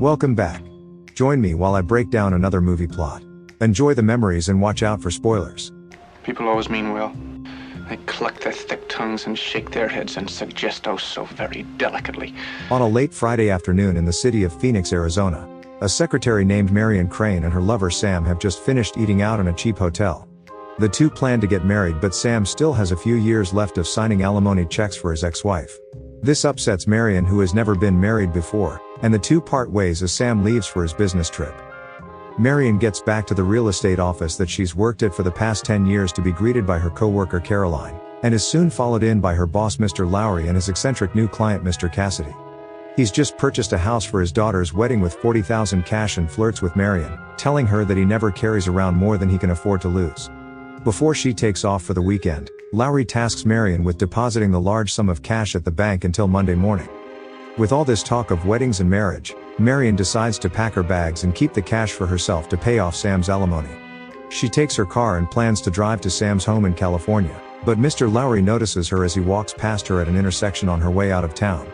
Welcome back. Join me while I break down another movie plot. Enjoy the memories and watch out for spoilers. People always mean well. They cluck their thick tongues and shake their heads and suggest oh so very delicately. On a late Friday afternoon in the city of Phoenix, Arizona, a secretary named Marion Crane and her lover Sam have just finished eating out in a cheap hotel. The two plan to get married, but Sam still has a few years left of signing alimony checks for his ex-wife. This upsets Marion, who has never been married before, and the two part ways as Sam leaves for his business trip. Marion gets back to the real estate office that she's worked at for the past 10 years to be greeted by her co-worker Caroline, and is soon followed in by her boss Mr. Lowry and his eccentric new client Mr. Cassidy. He's just purchased a house for his daughter's wedding with $40,000 cash and flirts with Marion, telling her that he never carries around more than he can afford to lose. Before she takes off for the weekend, Lowry tasks Marion with depositing the large sum of cash at the bank until Monday morning. With all this talk of weddings and marriage, Marion decides to pack her bags and keep the cash for herself to pay off Sam's alimony. She takes her car and plans to drive to Sam's home in California, but Mr. Lowry notices her as he walks past her at an intersection on her way out of town.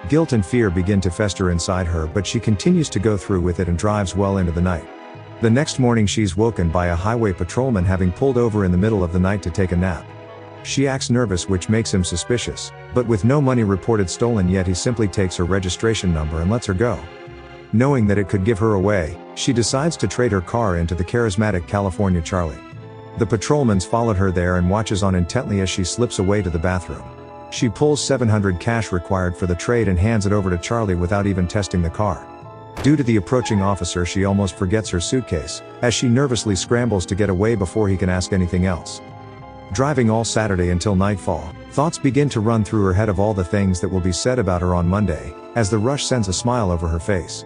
Guilt and fear begin to fester inside her, but she continues to go through with it and drives well into the night. The next morning she's woken by a highway patrolman having pulled over in the middle of the night to take a nap. She acts nervous, which makes him suspicious, but with no money reported stolen yet, he simply takes her registration number and lets her go. Knowing that it could give her away, she decides to trade her car in to the charismatic California Charlie. The patrolman's followed her there and watches on intently as she slips away to the bathroom. She pulls $700 cash required for the trade and hands it over to Charlie without even testing the car. Due to the approaching officer, she almost forgets her suitcase, as she nervously scrambles to get away before he can ask anything else. Driving all Saturday until nightfall, thoughts begin to run through her head of all the things that will be said about her on Monday, as the rush sends a smile over her face.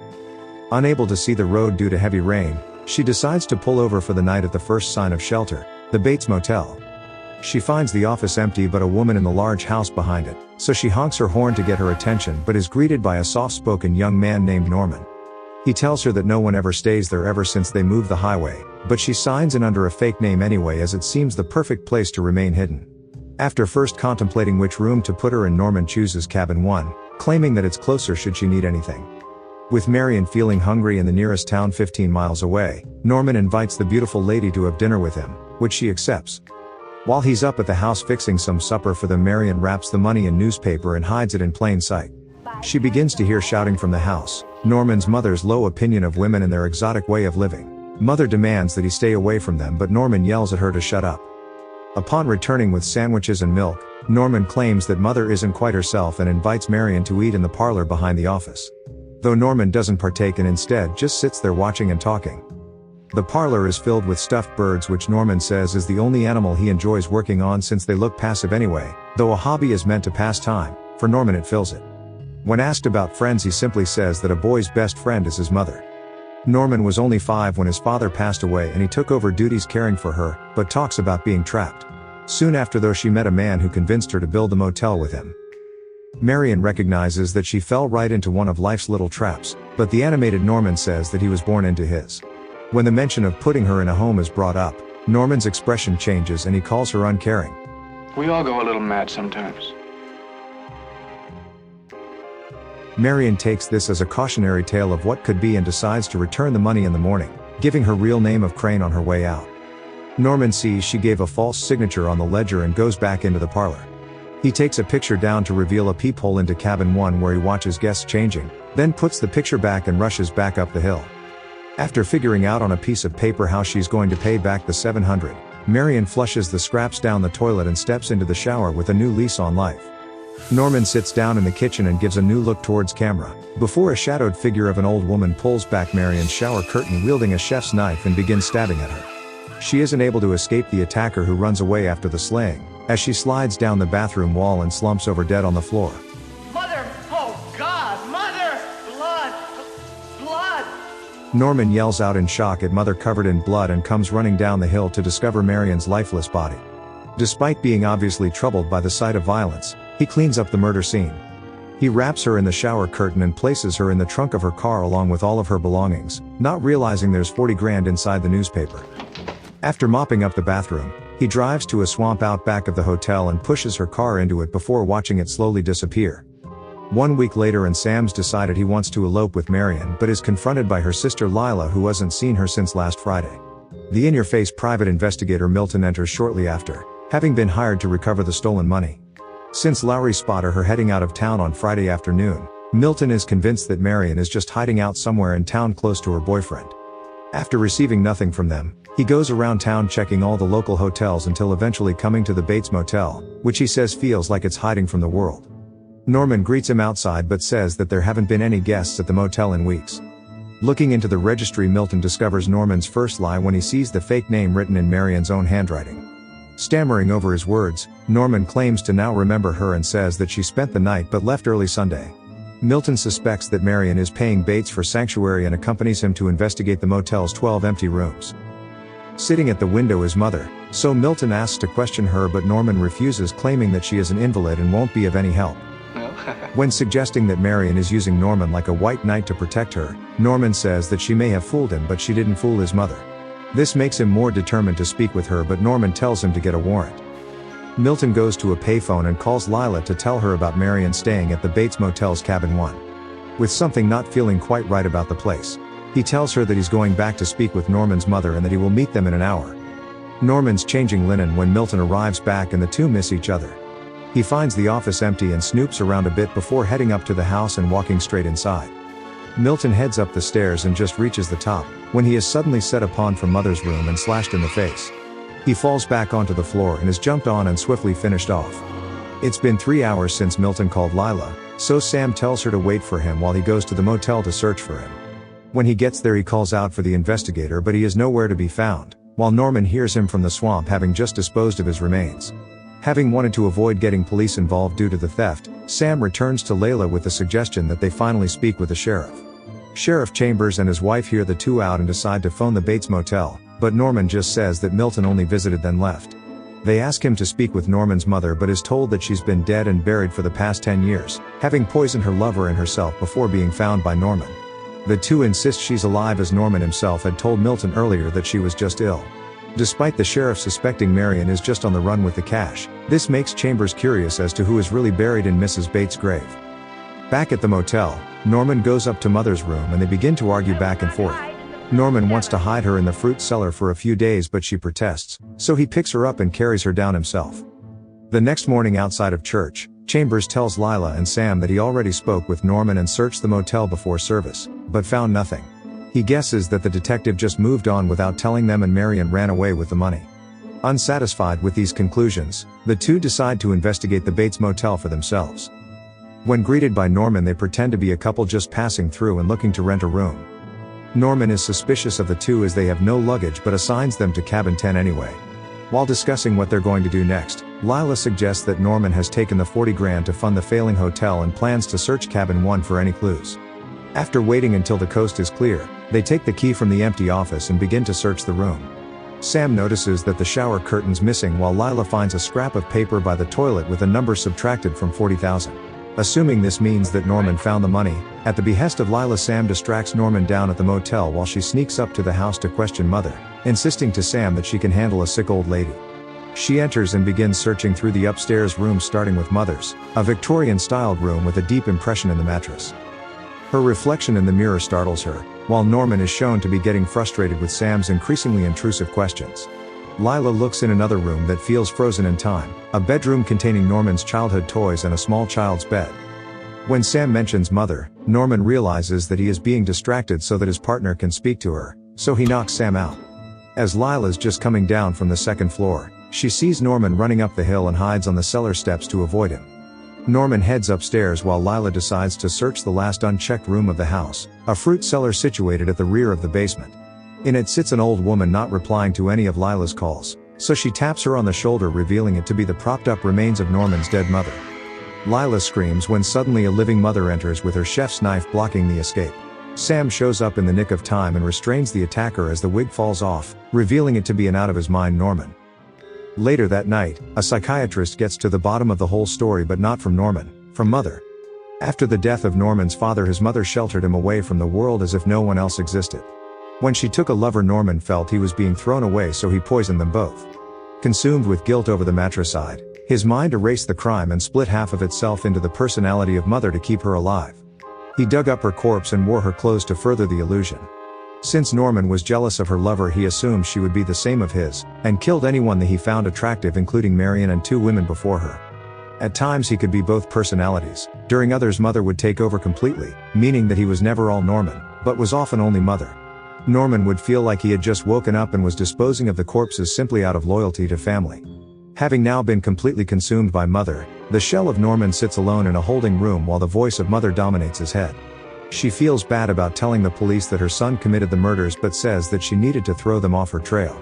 Unable to see the road due to heavy rain, she decides to pull over for the night at the first sign of shelter, the Bates Motel. She finds the office empty but a woman in the large house behind it, so she honks her horn to get her attention, but is greeted by a soft-spoken young man named Norman. He tells her that no one ever stays there ever since they moved the highway, but she signs in under a fake name anyway, as it seems the perfect place to remain hidden. After first contemplating which room to put her in, Norman chooses cabin 1, claiming that it's closer should she need anything. With Marion feeling hungry in the nearest town 15 miles away, Norman invites the beautiful lady to have dinner with him, which she accepts. While he's up at the house fixing some supper for them, Marion wraps the money in newspaper and hides it in plain sight. She begins to hear shouting from the house, Norman's mother's low opinion of women and their exotic way of living. Mother demands that he stay away from them, but Norman yells at her to shut up. Upon returning with sandwiches and milk, Norman claims that Mother isn't quite herself and invites Marion to eat in the parlor behind the office. Though Norman doesn't partake and instead just sits there watching and talking. The parlor is filled with stuffed birds, which Norman says is the only animal he enjoys working on since they look passive anyway, though a hobby is meant to pass time, for Norman it fills it. When asked about friends, he simply says that a boy's best friend is his mother. Norman was only 5 when his father passed away and he took over duties caring for her, but talks about being trapped. Soon after though, she met a man who convinced her to build the motel with him. Marion recognizes that she fell right into one of life's little traps, but the animated Norman says that he was born into his. When the mention of putting her in a home is brought up, Norman's expression changes and he calls her uncaring. We all go a little mad sometimes. Marion takes this as a cautionary tale of what could be and decides to return the money in the morning, giving her real name of Crane on her way out. Norman sees she gave a false signature on the ledger and goes back into the parlor. He takes a picture down to reveal a peephole into cabin 1 where he watches guests changing, then puts the picture back and rushes back up the hill. After figuring out on a piece of paper how she's going to pay back the $700, Marion flushes the scraps down the toilet and steps into the shower with a new lease on life. Norman sits down in the kitchen and gives a new look towards camera, before a shadowed figure of an old woman pulls back Marion's shower curtain wielding a chef's knife and begins stabbing at her. She isn't able to escape the attacker, who runs away after the slaying, as she slides down the bathroom wall and slumps over dead on the floor. Mother! Oh God! Mother! Blood! Blood! Norman yells out in shock at Mother covered in blood and comes running down the hill to discover Marion's lifeless body. Despite being obviously troubled by the sight of violence, he cleans up the murder scene. He wraps her in the shower curtain and places her in the trunk of her car along with all of her belongings, not realizing there's 40 grand inside the newspaper. After mopping up the bathroom, he drives to a swamp out back of the hotel and pushes her car into it before watching it slowly disappear. 1 week later and Sam's decided he wants to elope with Marion but is confronted by her sister Leigh, who hasn't seen her since last Friday. The in-your-face private investigator Milton enters shortly after, having been hired to recover the stolen money. Since Lowry spotted her heading out of town on Friday afternoon, Milton is convinced that Marion is just hiding out somewhere in town close to her boyfriend. After receiving nothing from them, he goes around town checking all the local hotels until eventually coming to the Bates Motel, which he says feels like it's hiding from the world. Norman greets him outside but says that there haven't been any guests at the motel in weeks. Looking into the registry, Milton discovers Norman's first lie when he sees the fake name written in Marion's own handwriting. Stammering over his words, Norman claims to now remember her and says that she spent the night but left early Sunday. Milton suspects that Marion is paying Bates for sanctuary and accompanies him to investigate the motel's 12 empty rooms. Sitting at the window is Mother, so Milton asks to question her but Norman refuses, claiming that she is an invalid and won't be of any help. When suggesting that Marion is using Norman like a white knight to protect her, Norman says that she may have fooled him but she didn't fool his mother. This makes him more determined to speak with her but Norman tells him to get a warrant. Milton goes to a payphone and calls Leigh to tell her about Marion staying at the Bates Motel's cabin 1. With something not feeling quite right about the place, he tells her that he's going back to speak with Norman's mother and that he will meet them in an hour. Norman's changing linen when Milton arrives back and the two miss each other. He finds the office empty and snoops around a bit before heading up to the house and walking straight inside. Milton heads up the stairs and just reaches the top, when he is suddenly set upon from Mother's room and slashed in the face. He falls back onto the floor and is jumped on and swiftly finished off. It's been 3 hours since Milton called Leigh, so Sam tells her to wait for him while he goes to the motel to search for him. When he gets there he calls out for the investigator but he is nowhere to be found, while Norman hears him from the swamp, having just disposed of his remains. Having wanted to avoid getting police involved due to the theft, Sam returns to Leigh with the suggestion that they finally speak with the sheriff. Sheriff Chambers and his wife hear the two out and decide to phone the Bates Motel, but Norman just says that Milton only visited then left. They ask him to speak with Norman's mother but is told that she's been dead and buried for the past 10 years, having poisoned her lover and herself before being found by Norman. The two insist she's alive as Norman himself had told Milton earlier that she was just ill. Despite the sheriff suspecting Marion is just on the run with the cash, this makes Chambers curious as to who is really buried in Mrs. Bates' grave. Back at the motel, Norman goes up to Mother's room and they begin to argue back and forth. Norman wants to hide her in the fruit cellar for a few days but she protests, so he picks her up and carries her down himself. The next morning outside of church, Chambers tells Leigh and Sam that he already spoke with Norman and searched the motel before service, but found nothing. He guesses that the detective just moved on without telling them and Marion ran away with the money. Unsatisfied with these conclusions, the two decide to investigate the Bates Motel for themselves. When greeted by Norman they pretend to be a couple just passing through and looking to rent a room. Norman is suspicious of the two as they have no luggage but assigns them to cabin 10 anyway. While discussing what they're going to do next, Leigh suggests that Norman has taken the $40,000 to fund the failing hotel and plans to search cabin 1 for any clues. After waiting until the coast is clear, they take the key from the empty office and begin to search the room. Sam notices that the shower curtain's missing while Leigh finds a scrap of paper by the toilet with a number subtracted from 40,000. Assuming this means that Norman found the money, at the behest of Leigh, Sam distracts Norman down at the motel while she sneaks up to the house to question Mother, insisting to Sam that she can handle a sick old lady. She enters and begins searching through the upstairs rooms starting with Mother's, a Victorian-styled room with a deep impression in the mattress. Her reflection in the mirror startles her, while Norman is shown to be getting frustrated with Sam's increasingly intrusive questions. Leigh looks in another room that feels frozen in time, a bedroom containing Norman's childhood toys and a small child's bed. When Sam mentions Mother, Norman realizes that he is being distracted so that his partner can speak to her, so he knocks Sam out. As Leigh is just coming down from the second floor, she sees Norman running up the hill and hides on the cellar steps to avoid him. Norman heads upstairs while Leigh decides to search the last unchecked room of the house, a fruit cellar situated at the rear of the basement. In it sits an old woman not replying to any of Leill's calls, so she taps her on the shoulder, revealing it to be the propped-up remains of Norman's dead mother. Leigh screams when suddenly a living mother enters with her chef's knife blocking the escape. Sam shows up in the nick of time and restrains the attacker as the wig falls off, revealing it to be an out-of-his-mind Norman. Later that night, a psychiatrist gets to the bottom of the whole story, but not from Norman, from Mother. After the death of Norman's father, his mother sheltered him away from the world as if no one else existed. When she took a lover, Norman felt he was being thrown away, so he poisoned them both. Consumed with guilt over the matricide, His mind erased the crime and split half of itself into the personality of mother to keep her alive. He dug up her corpse and wore her clothes to further the illusion. Since Norman was jealous of her lover, he assumed she would be the same of his, and killed anyone that he found attractive, including Marion and 2 women before her. At times he could be both personalities, during others mother would take over completely, meaning that he was never all Norman, but was often only mother. Norman would feel like he had just woken up and was disposing of the corpses simply out of loyalty to family. Having now been completely consumed by mother, the shell of Norman sits alone in a holding room while the voice of mother dominates his head. She feels bad about telling the police that her son committed the murders, but says that she needed to throw them off her trail.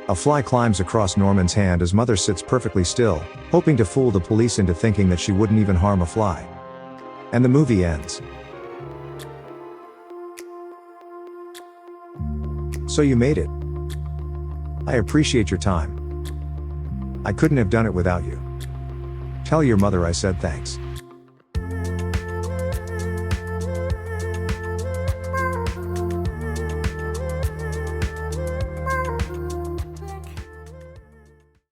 A fly climbs across Norman's hand as mother sits perfectly still, hoping to fool the police into thinking that she wouldn't even harm a fly. And the movie ends. So you made it. I appreciate your time. I couldn't have done it without you. Tell your mother I said thanks.